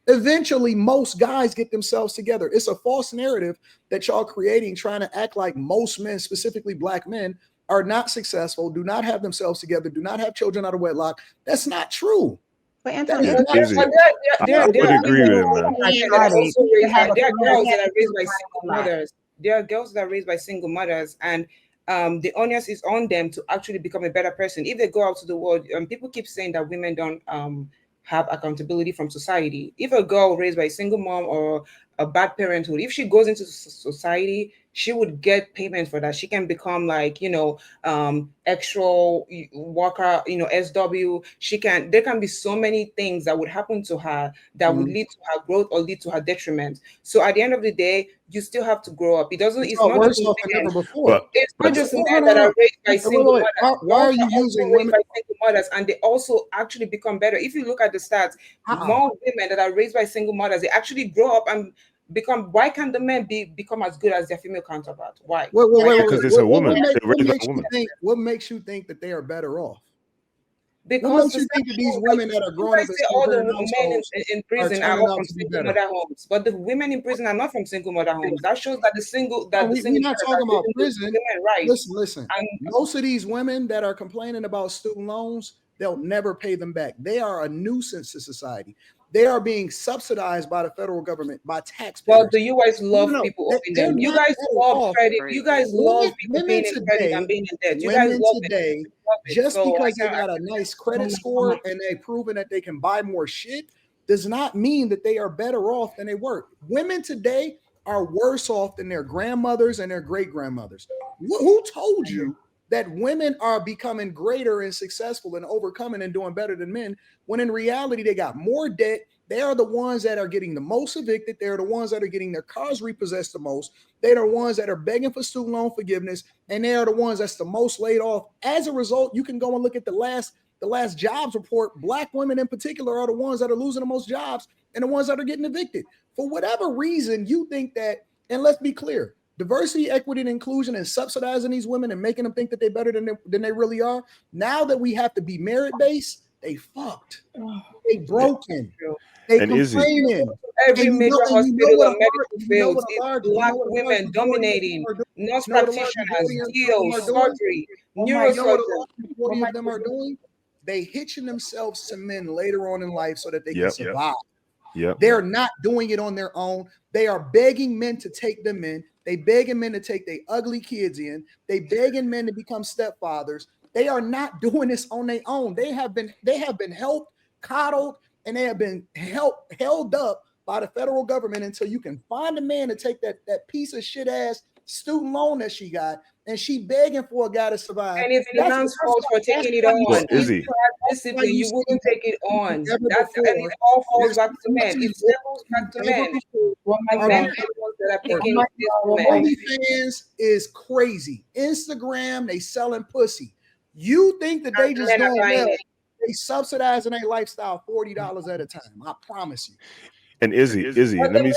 Eventually, most guys get themselves together. It's a false narrative that y'all creating, trying to act like most men, specifically black men, are not successful, do not have themselves together, do not have children out of wedlock. That's not true. But Anton, I would agree with him, man. There are girls that are raised by single mothers. There are girls that are raised by single mothers, and the onus is on them to actually become a better person. If they go out to the world, people keep saying that women don't have accountability from society. If a girl raised by a single mom or a bad parenthood, if she goes into society, she would get payment for that. She can become like, extra worker, SW. There can be so many things that would happen to her that would lead to her growth or lead to her detriment. So at the end of the day, you still have to grow up. It's not worse off than ever before. It's not just men that are raised by single mothers. Why are you using women by single mothers, and they also actually become better? If you look at the stats, more women that are raised by single mothers, they actually grow up and become. Why can't the men become as good as their female counterpart? Why? Because it's a woman. What makes you think that they are better off? Because you think that these women that are growing up all the men in prison are all from single mother homes, but the women in prison are not from single mother homes. That shows that we're not talking about prison. Right? Listen. Most of these women that are complaining about student loans, they'll never pay them back. They are a nuisance to society. They are being subsidized by the federal government, by taxpayers. Well, do you guys love people owing them? You guys love credit. You guys love people being in credit and being in debt. You guys love today, just because they got a nice credit score and they've proven that they can buy more shit, does not mean that they are better off than they were. Women today are worse off than their grandmothers and their great grandmothers. Who told you that women are becoming greater and successful and overcoming and doing better than men, when in reality they got more debt? They are the ones that are getting the most evicted. They're the ones that are getting their cars repossessed the most. They're the ones that are begging for student loan forgiveness, and they are the ones that's the most laid off. As a result, you can go and look at the last jobs report. Black women in particular are the ones that are losing the most jobs and the ones that are getting evicted. For whatever reason, you think that, and let's be clear, diversity, equity, and inclusion, and subsidizing these women and making them think that they're better than they really are. Now that we have to be merit-based, they fucked. They broken. They complaining. Every major hospital and medical fields is black women dominating. Nurse practitioners, DOs, surgery, neurosurgeons. What of them are doing? They hitching themselves to men later on in life so that they can survive. They're not doing it on their own. They are begging men to take them in. They begging men to take their ugly kids in. They begging men to become stepfathers. They are not doing this on their own. They have been helped, coddled, and they have been held up by the federal government until you can find a man to take that piece of shit ass student loan that she got, and she begging for a guy to survive. And it's the man's fault for taking it on. Izzy, discipline, you wouldn't take it on. And it all falls back to men. It falls back to men. OnlyFans is crazy. Instagram, they selling pussy. You think that they just don't well? They subsidizing their lifestyle $40 at a time. I promise you. And Izzy, let me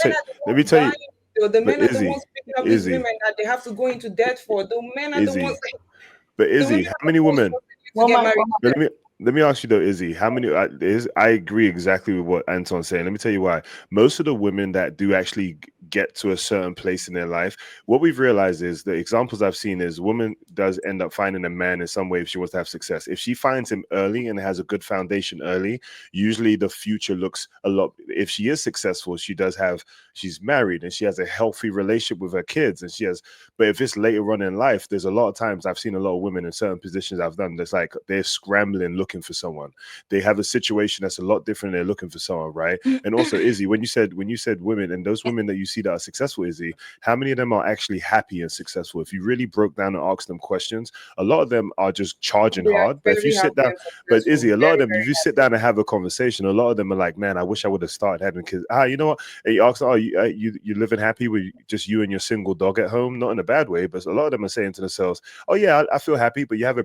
tell you. The men are the ones picking up these women that they have to go into debt for. The men are the ones. But Izzy, how many women? Let me ask you though, Izzy, how many? I agree exactly with what Anton's saying. Let me tell you why. Most of the women that do actually get to a certain place in their life, what we've realized is the examples I've seen is woman does end up finding a man in some way if she wants to have success. If she finds him early and has a good foundation early, usually the future looks a lot. If she is successful, she's married and she has a healthy relationship with her kids, and but if it's later on in life, there's a lot of times I've seen a lot of women in certain positions I've done that's like they're scrambling looking for someone. They have a situation that's a lot different. They're looking for someone, right? And also, Izzy, when you said women, and those women that you see that are successful, Izzy, how many of them are actually happy and successful? If you really broke down and asked them questions, a lot of them are just charging hard. But if you sit down, but Izzy, a lot of them, if you sit down and have a conversation, a lot of them are like, man, I wish I would have started having kids. You know what? And you ask them, you living happy with just you and your single dog at home? Not in a bad way, but a lot of them are saying to themselves, oh yeah, I feel happy, but you have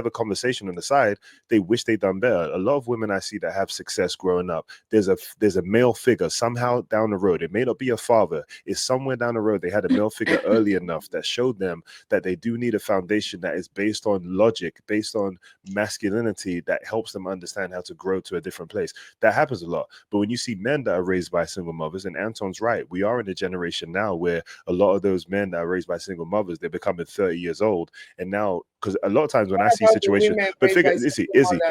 a conversation on the side. They wish they'd done better. A lot of women I see that have success growing up, there's a male figure somehow down the road. It may not be a father. father is somewhere down the road. They had a male figure early enough that showed them that they do need a foundation that is based on logic, based on masculinity, that helps them understand how to grow to a different place. That happens a lot. But when you see men that are raised by single mothers, and Anton's right, we are in a generation now where a lot of those men that are raised by single mothers, they're becoming 30 years old. And now, because a lot of times when I see situations, but figure, Izzy,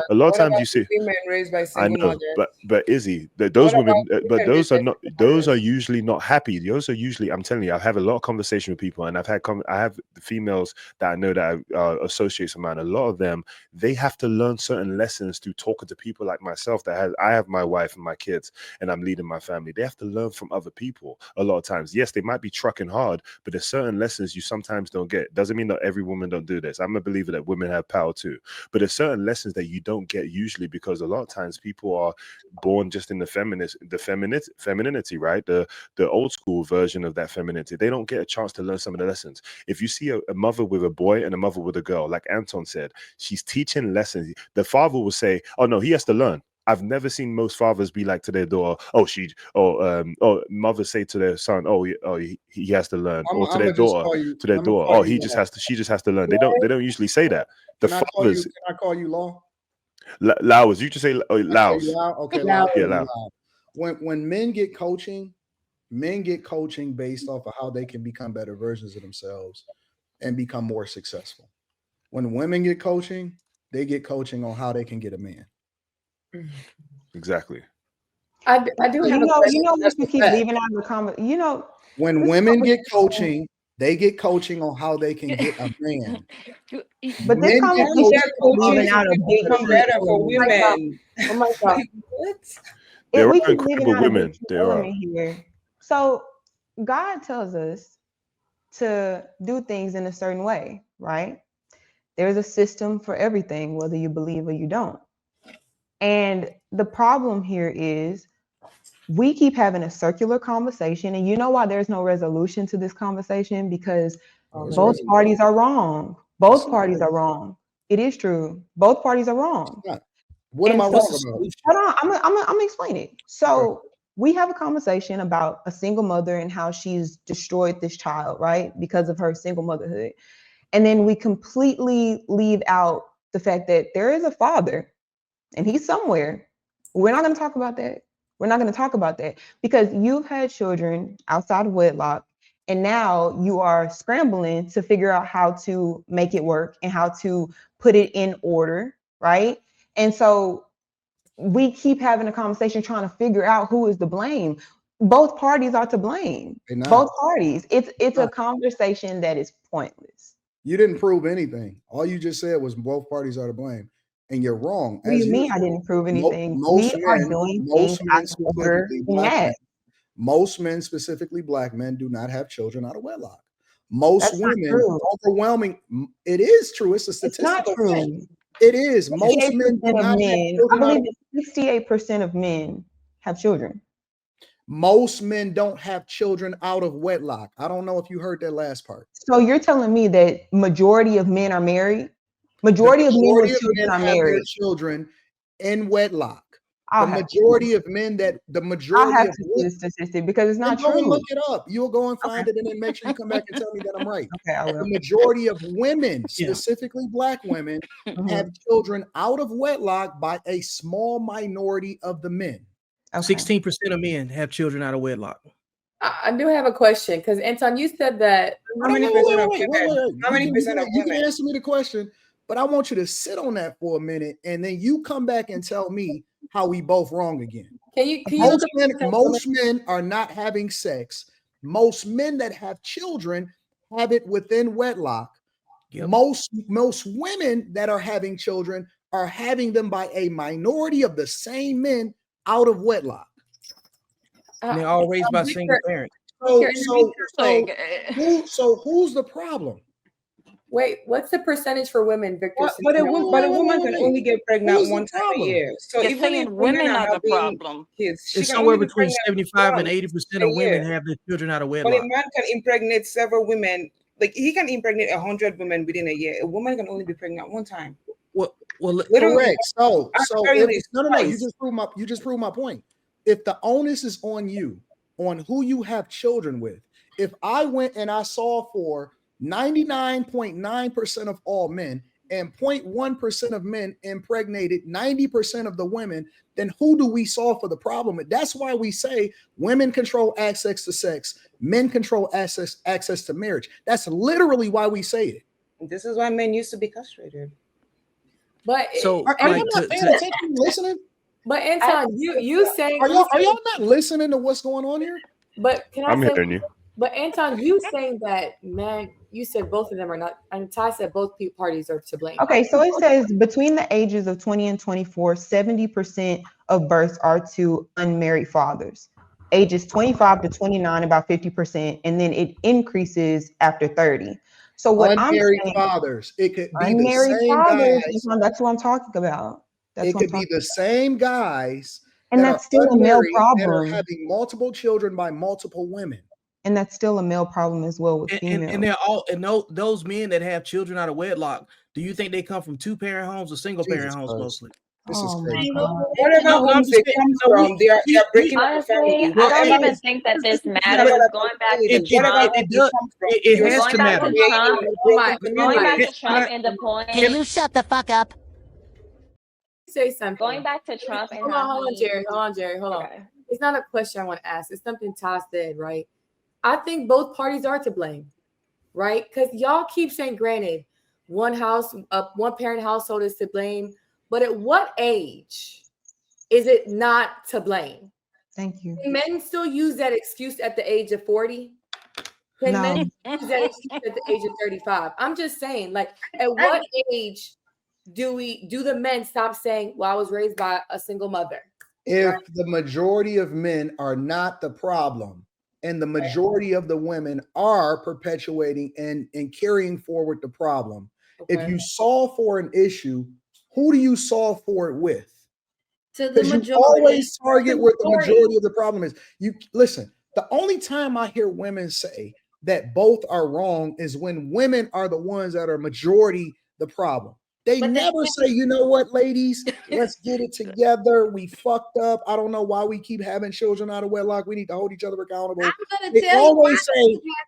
a lot of times you see women raised by I single know, mothers. but Izzy, those What women, about but women those raised are by not. single Those are mothers? usually not happy. Those are usually. I'm telling you, I have a lot of conversation with people, and I have females that I know that are associates of mine. A lot of them, they have to learn certain lessons through talking to people like myself. I have my wife and my kids, and I'm leading my family. They have to learn from other people a lot of times. Yes, they might be trucking hard, but there's certain lessons you sometimes don't get. Doesn't mean that every woman don't do this. I'm a believer that women have power too, but there's certain lessons that you don't get usually, because a lot of times people are born just in the femininity, right? The old school version of that femininity. They don't get a chance to learn some of the lessons. If you see a mother with a boy and a mother with a girl, like Anton said, she's teaching lessons. The father will say, "Oh no, he has to learn." I've never seen most fathers be like to their daughter, mothers say to their son, he has to learn, or to their daughter, she just has to learn. They don't usually say that. The fathers. Can I call you Law? Laos. You just say Laos. Okay, Laos. Yeah, Laos. When men get coaching based off of how they can become better versions of themselves and become more successful. When women get coaching, they get coaching on how they can get a man. Exactly. I do have you know what you keep leaving out of the comment. You know, when women get coaching, they get coaching on how they can get a man. But this conversation is leaving out a big better for women. Oh my God. There We are keep leaving incredible out a women. big There are. element here. So God tells us to do things in a certain way, right? There's a system for everything, whether you believe or you don't. And the problem here is we keep having a circular conversation. And you know why there's no resolution to this conversation? Because both parties are wrong. Both parties are wrong. It is true. Both parties are wrong. What am I wrong about? Hold on, I'm gonna explain it. So we have a conversation about a single mother and how she's destroyed this child, right? Because of her single motherhood. And then we completely leave out the fact that there is a father and he's somewhere. We're not gonna talk about that. We're not gonna talk about that because you've had children outside of wedlock, and now you are scrambling to figure out how to make it work and how to put it in order, right? And so we keep having a conversation trying to figure out who is to blame. Both parties are to blame. Both parties. It's a conversation that is pointless. You didn't prove anything. All you just said was both parties are to blame. And you're wrong. What do you mean I didn't prove anything? Most men, specifically black men, do not have children out of wedlock. Most women, overwhelming, it is true. It's a statistical It's not true. It is. Most men do not have children. I believe 68% of men have children. Most men don't have children out of wedlock. I don't know if you heard that last part. So you're telling me that majority of men are married? Majority of men with children are married. Their children in wedlock. The majority of men that I have to see the statistic because it's not true. Look it up. You'll go and find it and then make sure you come back and tell me that I'm right. Okay, I will. The majority of women, specifically black women, have children out of wedlock by a small minority of the men. 16% of men have children out of wedlock. I do have a question because Anton, you said that how many percent of women? How many percent of women? You can answer me the question, but I want you to sit on that for a minute, and then you come back and tell me how we both wrong again. Most men are not having sex. Most men that have children have it within wedlock. Yep. Most women that are having children are having them by a minority of the same men out of wedlock. And they're all raised by single parents. So who's the problem? Wait, what's the percentage for women, Victor? But a woman can only get pregnant one time a year. So even if women are the problem, it's somewhere between 75 and 80% of women have their children out of wedlock. But a man can impregnate several women. Like he can impregnate 100 women within a year. A woman can only be pregnant one time. Well, correct. So no. You just proved my point. If the onus is on you on who you have children with. If I went and I saw for 99.9% of all men and 0.1% of men impregnated 90% of the women, then who do we solve for the problem? That's why we say women control access to sex, men control access to marriage. That's literally why we say it. This is why men used to be castrated. But so are y'all not paying attention, listening? But Anton, you saying are y'all not listening to what's going on here? But can I I'm say, hearing you. But Anton, you saying that, man, you said both of them are not, and Ty said both parties are to blame. Okay, so it says between the ages of 20 and 24, 70% of births are to unmarried fathers. Ages 25 to 29, about 50%, and then it increases after 30. So what unmarried I'm saying, fathers, it could be unmarried the same fathers, guys. that's what I'm talking about. It could be the same guys and that that's are still a male unmarried and are problem. having multiple children by multiple women. And that's still a male problem as well with females. And they're all, and those men that have children out of wedlock, do you think they come from 2-parent homes or single-parent homes mostly? This is crazy. Whatever homes they come from, they are breaking up the family. I don't even think that this matters. Going back to It has to matter. Going back to Trump and the point. Can you shut the fuck up? Say something. Going back to Trump and hold on, Jerry. Hold on. It's not a question I want to ask. It's something Ty said, right? I think both parties are to blame, right? Because y'all keep saying, granted, one parent household is to blame, but at what age is it not to blame? Thank you. Can men still use that excuse at the age of 40? Can men use that excuse at the age of 35? I'm just saying, like, at what age do the men stop saying, well, I was raised by a single mother? If the majority of men are not the problem, and the majority of the women are perpetuating and carrying forward the problem. Okay. If you solve for an issue, who do you solve for it with? To the majority. You always target where the majority of the problem is. You listen, the only time I hear women say that both are wrong is when women are the ones that are majority the problem. They never say, you know what, ladies, let's get it together. We fucked up. I don't know why we keep having children out of wedlock. We need to hold each other accountable. I'm going to tell you why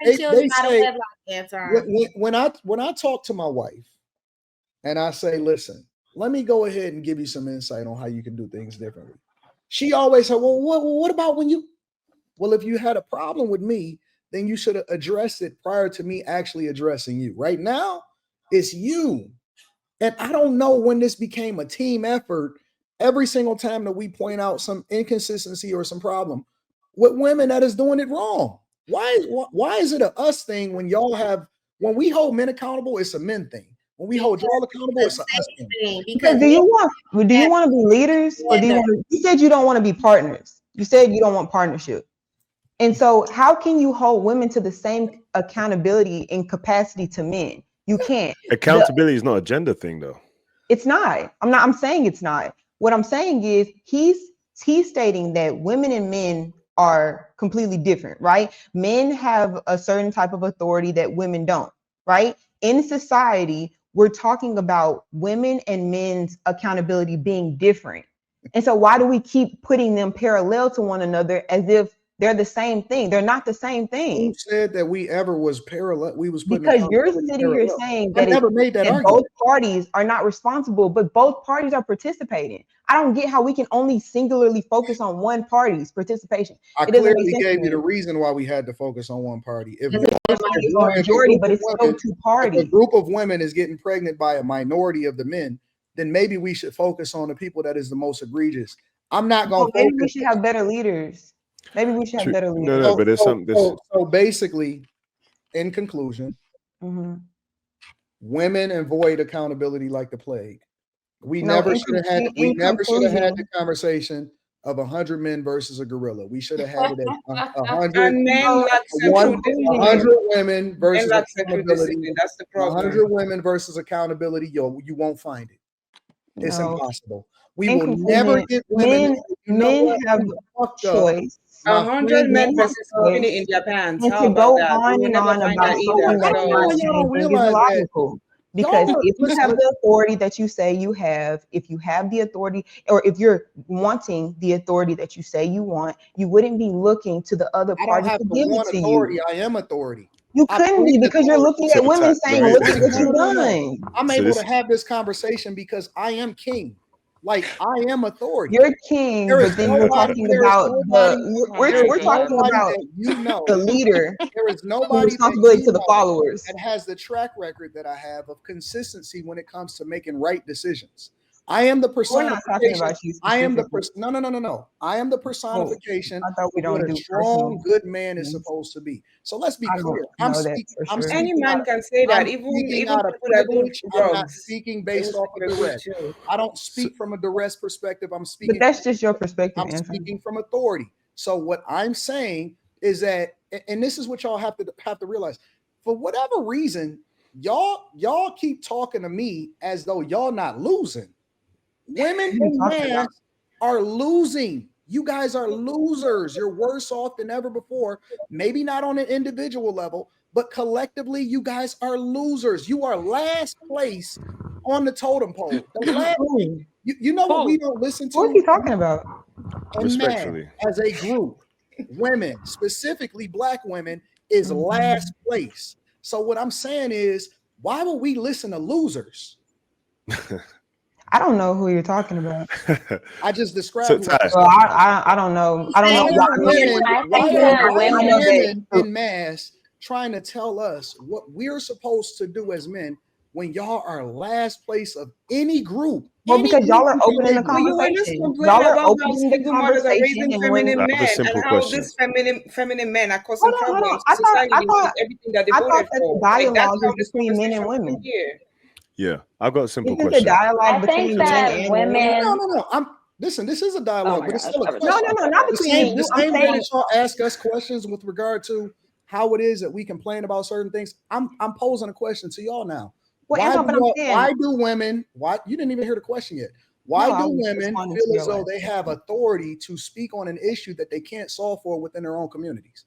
they children out of wedlock. When I talk to my wife and I say, listen, let me go ahead and give you some insight on how you can do things differently. She always said, well, what about when you? Well, if you had a problem with me, then you should have addressed it prior to me actually addressing you. Right now, it's you. And I don't know when this became a team effort. Every single time that we point out some inconsistency or some problem with women that is doing it wrong. Why is it a us thing when when we hold men accountable, it's a men thing. When we hold y'all accountable, it's a us thing. Because do you want to be leaders, or you said you don't want to be partners. You said you don't want partnership. And so how can you hold women to the same accountability and capacity to men? You can't. Accountability is not a gender thing, though. It's not. I'm saying it's not. What I'm saying is he's stating that women and men are completely different, right? Men have a certain type of authority that women don't, right? In society, we're talking about women and men's accountability being different. And so why do we keep putting them parallel to one another as if they're the same thing? They're not the same thing. Who said that we ever was parallel? We was putting because you're sitting here saying that, never made that argument. Both parties are not responsible, but both parties are participating. I don't get how we can only singularly focus on one party's participation. I clearly gave you the reason why we had to focus on one party. If majority, but it's still two parties. If a group of women is getting pregnant by a minority of the men, then maybe we should focus on the people that is the most egregious. I'm not going to. Maybe we should have better leaders. Maybe we should have better leaders. No, but there's something. So basically, in conclusion, women avoid accountability like the plague. We never should have had the conversation of 100 men versus a gorilla. We should have had it at 100 women versus accountability. That's the problem. 100 women versus accountability. You won't find it. It's impossible. We will never get women. Men have choice. 100 men versus women in their pants. And to go on and on about something that's not illogical. Because if you have the authority that you say you have, if you have the authority, or if you're wanting the authority that you say you want, you wouldn't be looking to the other party to give it to you. I am authority. You couldn't be, because you're looking at women saying, look at what you've done. I'm able to have this conversation because I am king. Like, I am authority. You're king, but then we're talking about we're talking about the leader. There is nobody responsibility to the followers that has the track record that I have of consistency when it comes to making right decisions. I am the personification. I am the no. I am the personification of what a strong, good man is supposed to be. So let's be clear. Any man can say that, even people that do drugs. I'm not speaking based off of duress. I don't speak from a duress perspective. I'm speaking. But that's just your perspective. I'm speaking from authority. So what I'm saying is that, and this is what y'all have to realize. For whatever reason, y'all keep talking to me as though y'all not losing. Women in mass are losing. You guys are losers. You're worse off than ever before. Maybe not on an individual level, but collectively, you guys are losers. You are last place on the totem pole. You know what we don't listen to? What are you talking about? Respectfully, as a group, women, specifically Black women, is last place. So what I'm saying is, why would we listen to losers? I don't know who you're talking about. I just described. So I don't know. I don't know why women in mass trying to tell us what we're supposed to do as men when y'all are last place of any group. Well, because y'all are opening the conversation. Y'all are opening the conversation. And feminine men, and how this feminine men are causing problems to society with everything that they voted for. I thought that the dialogue is between men and women. Yeah, I've got a simple question. A dialogue between men and women. No. Listen, this is a dialogue, but it's still a question. No, not between the same way that y'all ask us questions with regard to how it is that we complain about certain things. I'm posing a question to y'all now. Well, why do women? Why you didn't even hear the question yet? Why do women feel as though they have authority to speak on an issue that they can't solve for within their own communities?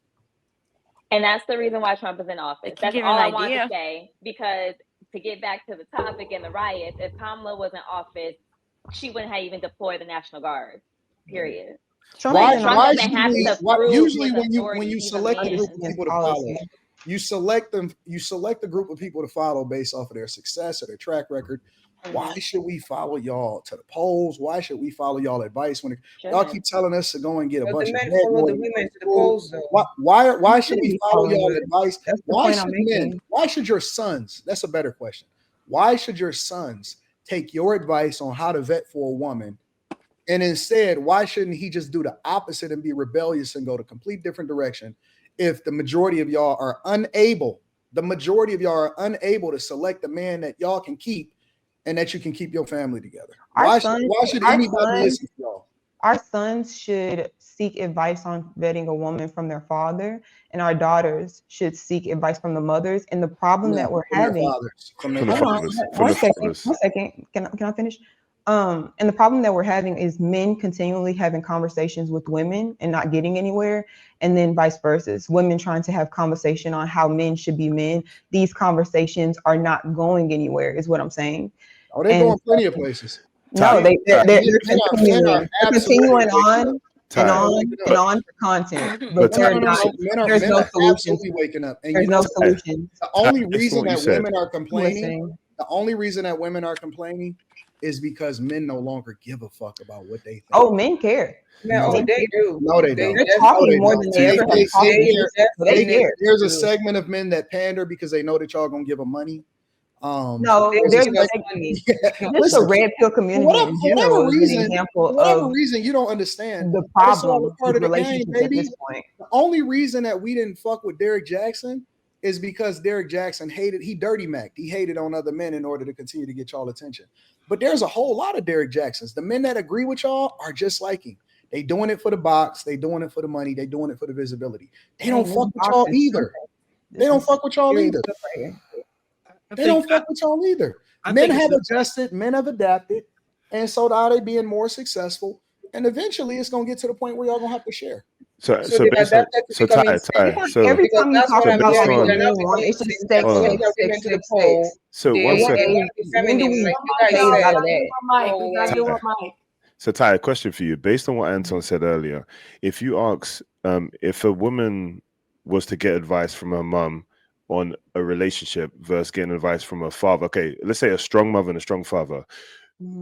And that's the reason why Trump is in office. That's all I want to say. Because to get back to the topic and the riots, if Kamala was in office, she wouldn't have even deployed the National Guard. Period. Usually when you select a group of people to follow, you select a group of people to follow based off of their success or their track record. Why should we follow y'all to the polls? Why should we follow y'all advice when y'all keep telling us to go and get a bunch of men follow the women to the polls? Why should we follow y'all advice? Why should your sons? That's a better question. Why should your sons take your advice on how to vet for a woman? And instead, why shouldn't he just do the opposite and be rebellious and go to a complete different direction? If the majority of y'all are unable to select the man that y'all can keep and that you can keep your family together. Why should anybody listen to y'all? Our sons should seek advice on vetting a woman from their father, and our daughters should seek advice from the mothers. And the problem that we're having, one second, can I finish? And the problem that we're having is men continually having conversations with women and not getting anywhere, and then vice versa. Women trying to have conversation on how men should be men. These conversations are not going anywhere, is what I'm saying. Oh, they're going plenty of places. No, they're continuing on and on for content, but there's no solution. Waking up, and there's no solution. The only reason that women are complaining, is because men no longer give a fuck about what they think. Oh, men care. No, they do. No, they don't. They're talking more than they ever have talked. There's a segment of men that pander because they know that y'all gonna give them money. No, there's just a red pill community in general. For whatever reason, you don't understand the problem part of the relationships game, baby. At this point. The only reason that we didn't fuck with Derrick Jackson is because Derrick Jackson he dirty Mac. He hated on other men in order to continue to get y'all attention. But there's a whole lot of Derrick Jacksons. The men that agree with y'all are just like him. They doing it for the box. They doing it for the money. They doing it for the visibility. They don't fuck with y'all either. They don't fuck with y'all either. They don't fuck with y'all either. Men have adjusted. Men have adapted. And so are they being more successful. And eventually it's going to get to the point where y'all going to have to share. So they based are on, adapted to so becoming Ty, so Every time you that's talk what I'm about based like on- what men want, it's just sex, Hold on. sex, women sex, to the sex, pole. sex. so They one want second. to be When do feminine, we like you change guys said. out of that? We gotta do one mic. So Ty, a question for you. Based on what Anton said earlier, if you ask, if a woman was to get advice from her mum on a relationship versus getting advice from her father, okay, let's say a strong mother and a strong father,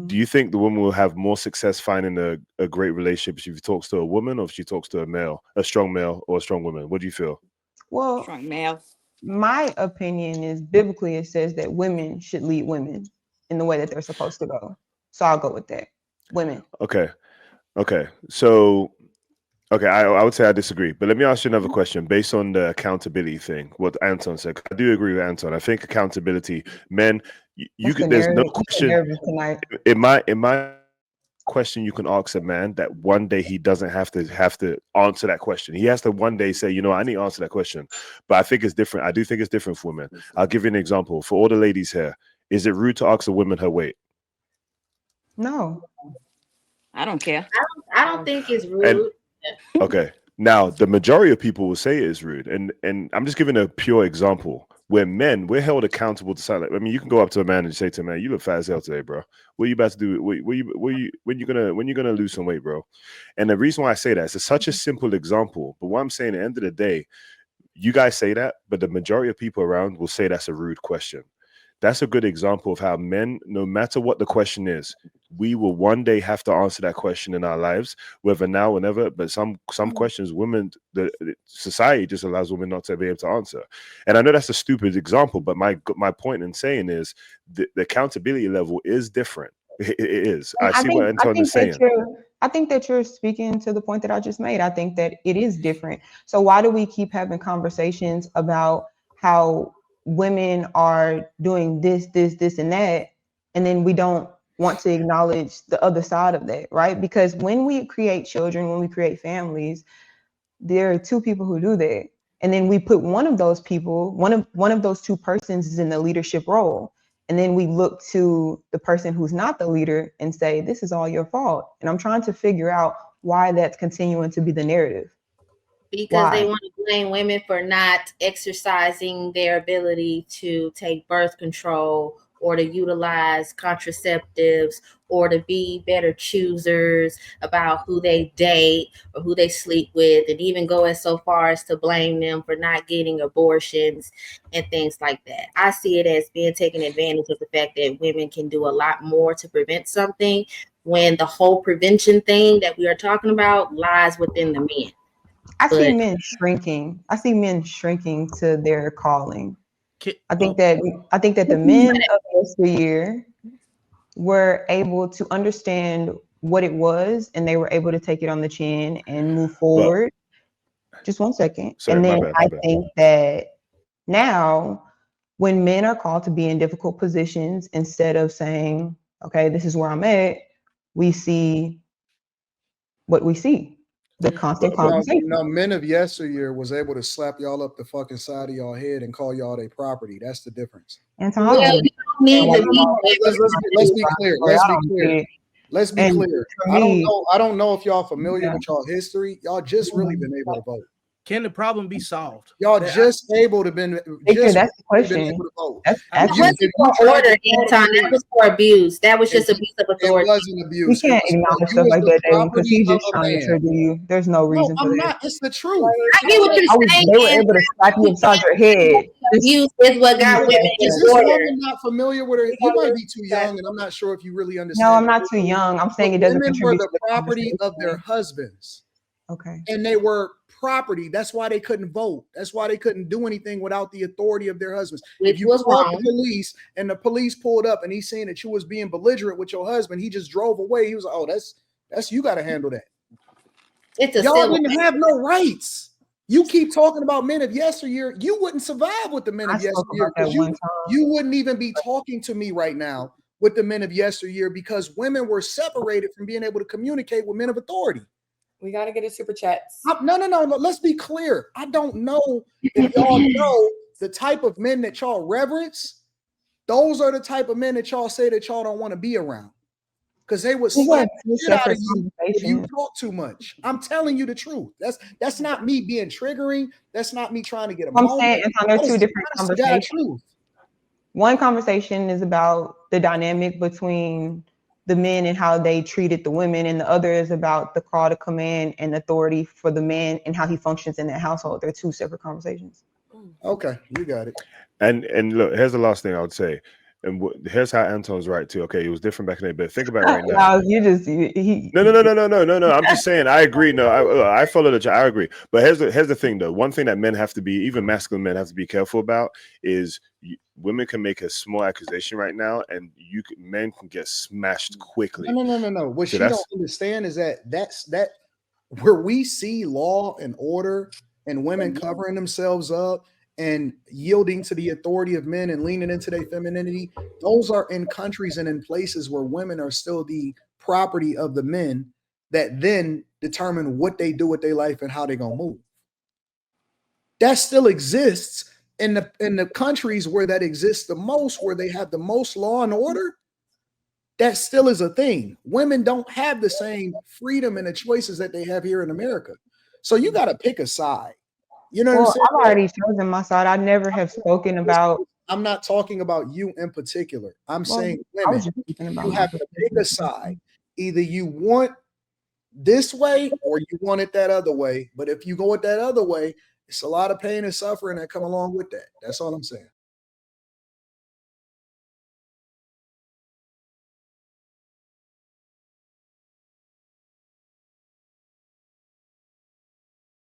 do you think the woman will have more success finding a great relationship if she talks to a woman or if she talks to a strong male or a strong woman? What do you feel? Well, Strong male. my opinion is biblically it says that women should lead women in the way that they're supposed to go. So I'll go with that. Women. Okay. So, okay, I would say I disagree, but let me ask you another question based on the accountability thing. What Anton said, I do agree with Anton. I think accountability, men, you could. There's no question in my question you can ask a man that one day he doesn't have to answer that question. He has to one day say, you know, I need to answer that question. But I think it's different. I do think it's different for women. I'll give you an example. For all the ladies here, is it rude to ask a woman her weight? No. I don't care. I don't think it's rude. And, okay. Now the majority of people will say it is rude. And I'm just giving a pure example where men, we're held accountable to something. I mean, you can go up to a man and say to a man, you look fat as hell today, bro. What are you about to do? When you gonna lose some weight, bro? And the reason why I say that is it's such a simple example. But what I'm saying at the end of the day, you guys say that, but the majority of people around will say that's a rude question. That's a good example of how men, no matter what the question is, we will one day have to answer that question in our lives, whether now or never. But some questions, women, the society just allows women not to be able to answer. And I know that's a stupid example, but my point in saying is the accountability level is different. It is. I see what Anton is saying. I think that you're speaking to the point that I just made. I think that it is different. So why do we keep having conversations about how women are doing this, and that, and then we don't want to acknowledge the other side of that, right? Because when we create children, when we create families, there are two people who do that. And then we put one of those people, one of those two persons is in the leadership role. And then we look to the person who's not the leader and say, this is all your fault. And I'm trying to figure out why that's continuing to be the narrative. Because they want to blame women for not exercising their ability to take birth control or to utilize contraceptives or to be better choosers about who they date or who they sleep with, and even go as so far as to blame them for not getting abortions and things like that. I see it as being taken advantage of the fact that women can do a lot more to prevent something when the whole prevention thing that we are talking about lies within the men. I see men shrinking. I see men shrinking to their calling. I think that the men of yesteryear were able to understand what it was, and they were able to take it on the chin and move forward. Just one second. Sorry, and then my bad. I think that now, when men are called to be in difficult positions, instead of saying, "Okay, this is where I'm at," we see what we see. The constant conversation. No, men of yesteryear was able to slap y'all up the fucking side of y'all head and call y'all their property. That's the difference. Anton, let's be clear. Let's be clear. I don't know if y'all familiar with y'all history. Y'all just really been able to vote. Can the problem be solved? Y'all just able to been. That's the question. That wasn't for order, Anton. That was for abuse. That was just abuse of authority. It wasn't abuse. We can't acknowledge stuff like that, David, because he's just trying to trigger you. There's no reason for that. I'm not. It's the truth. I get what you're saying. They were able to slap you upside your head. Abuse is what got women in Is this order. woman not familiar with her? You might be too young, and I'm not sure if you really understand. No, I'm not too young. I'm saying it doesn't Women contribute were to the property of their husbands. Okay. And they were property. That's why they couldn't vote. That's why they couldn't do anything without the authority of their husbands. If you called the police and the police pulled up and he's saying that you was being belligerent with your husband, he just drove away. He was like, "Oh, that's you got to handle that." Y'all didn't have no rights. You keep talking about men of yesteryear. You wouldn't survive with the men of yesteryear because you wouldn't even be talking to me right now with the men of yesteryear because women were separated from being able to communicate with men of authority. We got to get a super chats. No. Let's be clear. I don't know if y'all know the type of men that y'all reverence. Those are the type of men that y'all say that y'all don't want to be around. because they would slap the shit out of you if you talk too much. I'm telling you the truth. That's not me being triggering. That's not me trying to get a I'm saying, Anton, there are two different conversations. One conversation is about the dynamic between the men and how they treated the women, and the other is about the call to command and authority for the man and how he functions in that household. They're two separate conversations. Okay, you got it. And look, here's the last thing I would say. And here's how Anton's right too. Okay, it was different back in the day, but think about it right now. No, you just No. I'm just saying. I agree. No, I follow the. I agree. But here's the thing, though. One thing that men have to be, even masculine men, have to be careful about is women can make a small accusation right now, and men can get smashed quickly. No. What you don't understand is that's where we see law and order and women covering themselves up and yielding to the authority of men and leaning into their femininity. Those are in countries and in places where women are still the property of the men that then determine what they do with their life and how they're gonna move. That still exists in the countries where that exists the most, where they have the most law and order. That still is a thing. Women don't have the same freedom and the choices that they have here in America. So you got to pick a side. You know what I'm saying? I've already chosen my side. I never have spoken about. I'm not talking about you in particular. I'm saying women. You have to pick a side. Either you want this way or you want it that other way. But if you go it that other way, it's a lot of pain and suffering that come along with that. That's all I'm saying.